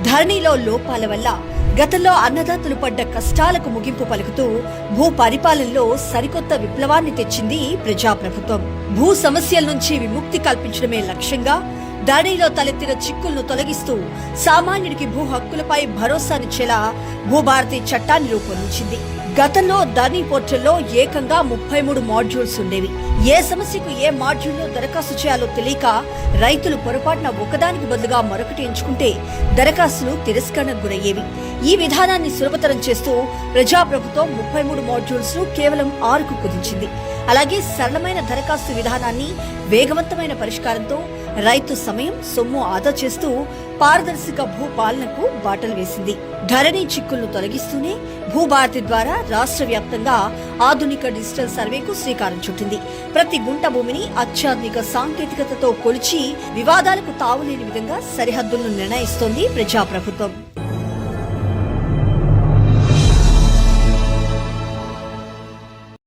ధరణిలో లోపాల వల్ల గతంలో అన్నదాతలు పడ్డ కష్టాలకు ముగింపు పలుకుతూ భూ పరిపాలనలో సరికొత్త విప్లవాన్ని తెచ్చింది ప్రజాప్రభుత్వం. భూ సమస్యల నుంచి విముక్తి కల్పించడమే లక్ష్యంగా ధరణిలో తలెత్తిన చిక్కులను తొలగిస్తూ సామాన్యుడికి భూ హక్కులపై భరోసానిచ్చేలా భూభారతి చట్టాన్ని రూపొందించింది. గతంలో ధరణి పోర్టల్లో ఏకంగా 33 మాడ్యూల్స్ ఉండేవి. ఏ సమస్యకు ఏ మాడ్యూల్లో దరఖాస్తు చేయాలో తెలియక రైతులు పొరపాటున ఒకదానికి బదులుగా మరొకటి ఎంచుకుంటే దరఖాస్తులు తిరస్కరణకు గురయ్యేవి. ఈ విధానాన్ని సులభతరం చేస్తూ ప్రజాప్రభుత్వం 33 మాడ్యూల్స్ ను కేవలం 6కు కుదించింది. అలాగే సరళమైన దరఖాస్తు విధానాన్ని వేగవంతమైన పరిష్కారంతో రైతు సమయం సొమ్ము ఆదా చేస్తూ పారదర్శక భూ పాలనకు బాటలు వేసింది. ధరణి చిక్కులను తొలగిస్తూనే భూభారతి ద్వారా రాష్ట్ర వ్యాప్తంగా ఆధునిక డిజిటల్ సర్వేకు శ్రీకారం చుట్టింది. ప్రతి గుంట భూమిని అత్యాధునిక సాంకేతికతతో కొలిచి వివాదాలకు తావులేని విధంగా సరిహద్దులను నిర్ణయిస్తోంది ప్రజాప్రభుత్వం.